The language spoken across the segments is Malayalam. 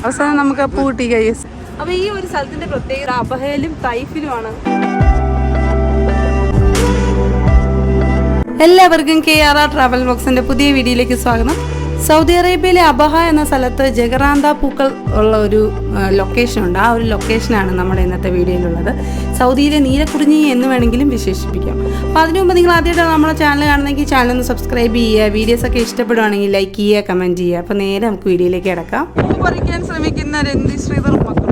അവസാനം നമുക്ക് പൂ കിട്ടി ഗൈസ്. അപ്പൊ ഈ ഒരു സ്ഥലത്തിന്റെ പ്രത്യേകത അബഹയിലും തൈഫിലുമാണ്. എല്ലാവർക്കും KRR ട്രാവൽ ബോക്സിന്റെ പുതിയ വീഡിയോയിലേക്ക് സ്വാഗതം. സൗദി അറേബ്യയിലെ അബഹ എന്ന സ്ഥലത്ത് ജഗറാന്ത പൂക്കൾ ഉള്ള ഒരു ലൊക്കേഷൻ ഉണ്ട്. ആ ഒരു ലൊക്കേഷനാണ് നമ്മുടെ ഇന്നത്തെ വീഡിയോയിലുള്ളത്. സൗദിയിലെ നീലക്കുറിഞ്ഞി എന്ന് വേണമെങ്കിലും വിശേഷിപ്പിക്കാം. അപ്പോൾ അതിനു മുമ്പ് നിങ്ങൾ ആദ്യമായിട്ടാണ് നമ്മുടെ ചാനൽ കാണുന്നെങ്കിൽ ചാനൽ ഒന്ന് സബ്സ്ക്രൈബ് ചെയ്യുക. വീഡിയോസൊക്കെ ഇഷ്ടപ്പെടുവാണെങ്കിൽ ലൈക്ക് ചെയ്യുക, കമൻറ്റ് ചെയ്യുക. അപ്പോൾ നേരെ നമുക്ക് വീഡിയോയിലേക്ക് കിടക്കാം. പൂ പറിക്കാൻ ശ്രമിക്കുന്ന രഞ്ജി ശ്രീധർ മക്കളും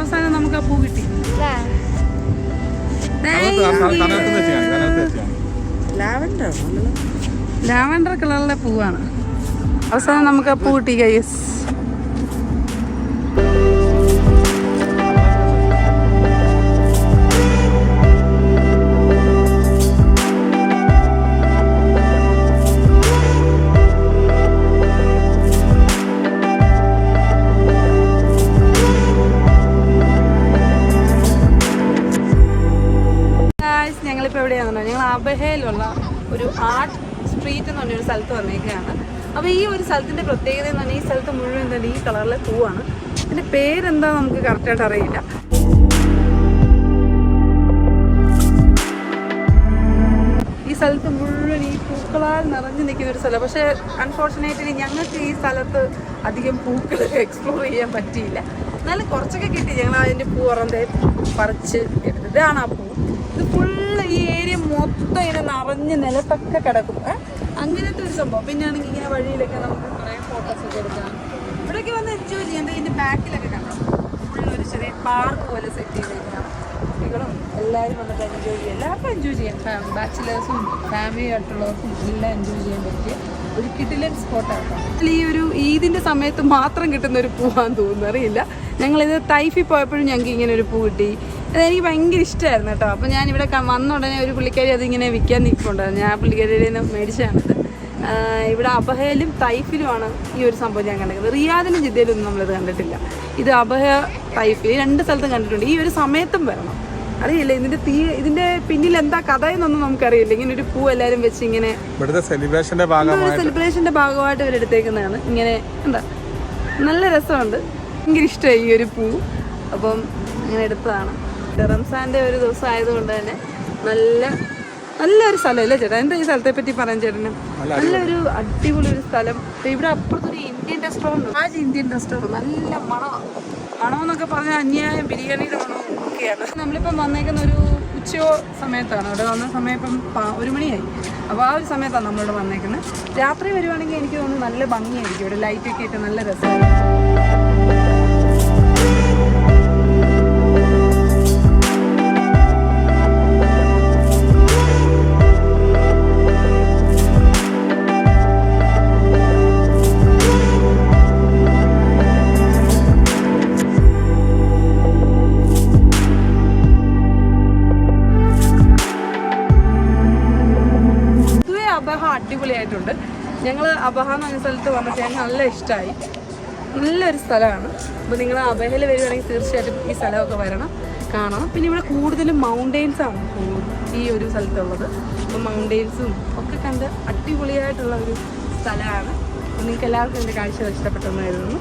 അവസാനം നമുക്ക് ആ പൂ കിട്ടി. ലാവൻഡർ കളറിലെ പൂവാണ്. അവസാനം നമുക്ക് ആ പൂ കിട്ടി ഗൈസ്. ഞങ്ങളിപ്പോൾ എവിടെയാണെന്നോ, ഞങ്ങൾ അബഹയിലുള്ള ഒരു ആർട്ട് സ്ട്രീറ്റ് എന്ന് പറഞ്ഞൊരു സ്ഥലത്ത് വന്നേക്കുകയാണ്. അപ്പോൾ ഈ ഒരു സ്ഥലത്തിൻ്റെ പ്രത്യേകത എന്ന് പറഞ്ഞാൽ ഈ സ്ഥലത്ത് മുഴുവൻ തന്നെ ഈ കളറിലെ പൂവാണ്. ഇതിൻ്റെ പേരെന്താ നമുക്ക് കറക്റ്റായിട്ട് അറിയില്ല. ഈ സ്ഥലത്ത് മുഴുവൻ ഈ പൂക്കളാൽ നിറഞ്ഞു നിൽക്കുന്ന ഒരു സ്ഥലം. പക്ഷേ അൺഫോർച്ചുനേറ്റ്ലി ഞങ്ങൾക്ക് ഈ സ്ഥലത്ത് അധികം പൂക്കൾ എക്സ്പ്ലോർ ചെയ്യാൻ പറ്റിയില്ല. എന്നാലും കുറച്ചൊക്കെ കിട്ടി. ഞങ്ങൾ അതിൻ്റെ പൂ പുറത്തെ പറിച്ച് എടുത്തത്. ഇതാണ് ആ പൂ. ഇത് ഫുള്ള് ഈ ഏരിയ മൊത്തം ഇങ്ങനെ നിറഞ്ഞ് നിലത്തൊക്കെ കിടക്കും. അങ്ങനത്തെ ഒരു സംഭവം. പിന്നെ ആണെങ്കിൽ ഇങ്ങനെ വഴിയിലൊക്കെ നമുക്ക് കുറേ ഫോട്ടോസൊക്കെ എടുക്കാം. ഇവിടെയൊക്കെ വന്ന് എൻജോയ് ചെയ്യാം. ഇതിൻ്റെ ബാക്കിലൊക്കെ കാണാം ഫുള്ളൊരു ചെറിയ പാർക്ക് പോലെ സെറ്റ് ചെയ്തേക്കാം. കുട്ടികളും എല്ലാവരും വന്നിട്ട് എൻജോയ് ചെയ്യാം. എല്ലാവർക്കും എൻജോയ് ചെയ്യാം. ബാച്ചിലേഴ്സും ഫാമിലി ആയിട്ടുള്ളവർക്കും എല്ലാം എൻജോയ് ചെയ്യാൻ പറ്റിയ ഒരു കിടിലൻ സ്പോട്ടാണ്. ഈ ഒരു ഈദിൻ്റെ സമയത്ത് മാത്രം കിട്ടുന്ന ഒരു പൂവാന്ന് തോന്നുന്നു, അറിയില്ല. ഞങ്ങളിത് തൈഫിൽ പോയപ്പോഴും ഞങ്ങൾക്ക് ഇങ്ങനെ ഒരു പൂ കിട്ടി. അതെനിക്ക് ഭയങ്കര ഇഷ്ടമായിരുന്നു കേട്ടോ. അപ്പോൾ ഞാനിവിടെ വന്ന ഉടനെ ഒരു പുള്ളിക്കാരി അതിങ്ങനെ വിൽക്കാൻ നിൽക്കുന്നുണ്ടായിരുന്നു. ഞാൻ പുള്ളിക്കാരിയുടെ നിന്ന് മേടിച്ചാണിത്. ഇവിടെ അബഹയിലും തൈഫിലുമാണ് ഈ ഒരു സംഭവം ഞാൻ കണ്ടത്. റിയാദിലും ജിദ്ദയിലൊന്നും നമ്മളിത് കണ്ടിട്ടില്ല. ഇത് അബഹ തൈഫിൽ രണ്ട് സ്ഥലത്തും കണ്ടിട്ടുണ്ട്. ഈ ഒരു സമയത്തും വരണം. അറിയില്ല ഇതിന്റെ പിന്നിൽ എന്താ കഥ എന്നൊന്നും നമുക്കറിയില്ല. ഇങ്ങനെ ഒരു പൂ എല്ലാവരും വെച്ച് ഇങ്ങനെ സെലിബ്രേഷന്റെ ഭാഗമായിട്ട് ഇവരെടുത്തേക്കുന്നതാണ്. ഇങ്ങനെ എന്താ നല്ല രസമുണ്ട്. ഭയങ്കര ഇഷ്ടമായി ഈ ഒരു പൂ. അപ്പം ഇങ്ങനെ എടുത്തതാണ്. റംസാൻ്റെ ഒരു ദിവസം ആയതുകൊണ്ട് തന്നെ നല്ലൊരു സ്ഥലമല്ലേ ചേട്ടാ? എന്താ ഈ സ്ഥലത്തെ പറ്റി പറയാൻ ചേട്ടന്? നല്ലൊരു അടിപൊളി ഒരു സ്ഥലം. ഇവിടെ അപ്പുറത്തൊരു ഇന്ത്യൻ റെസ്റ്റോറൻറ്റ്, ആജ് ഇന്ത്യൻ റെസ്റ്റോറൻറ്റ്. നല്ല മണമെന്നൊക്കെ പറഞ്ഞാൽ അന്യായം ബിരിയാണിയുടെ മണവും ഒക്കെയാണ്. നമ്മളിപ്പം വന്നേക്കുന്ന ഒരു ഉച്ചയോ സമയത്താണ്. ഇവിടെ വന്ന സമയം ഇപ്പം 1 മണിയായി. അപ്പോൾ ആ ഒരു സമയത്താണ് നമ്മളിവിടെ വന്നേക്കുന്നത്. രാത്രി വരുവാണെങ്കിൽ എനിക്ക് തോന്നുന്നു നല്ല ഭംഗിയായിരിക്കും. ഇവിടെ ലൈറ്റൊക്കെ ഇട്ട് നല്ല രസമായിരിക്കും. അബഹ അടിപൊളിയായിട്ടുണ്ട്. ഞങ്ങൾ അബഹ എന്ന് പറഞ്ഞ സ്ഥലത്ത് വന്നിട്ട് ഞങ്ങൾക്ക് നല്ല ഇഷ്ടമായി. നല്ലൊരു സ്ഥലമാണ്. അപ്പോൾ നിങ്ങൾ അബഹയിൽ വരുവാണെങ്കിൽ തീർച്ചയായിട്ടും ഈ സ്ഥലമൊക്കെ വരണം, കാണണം. പിന്നെ ഇവിടെ കൂടുതലും മൗണ്ടെയ്ൻസാണ് ഈ ഒരു സ്ഥലത്തുള്ളത്. അപ്പോൾ മൗണ്ടെയ്ൻസും ഒക്കെ കണ്ട് അടിപൊളിയായിട്ടുള്ള ഒരു സ്ഥലമാണ്. നിങ്ങൾക്ക് എല്ലാവർക്കും എൻ്റെ കാഴ്ച ഇഷ്ടപ്പെട്ടെന്ന് കരുതുന്നു.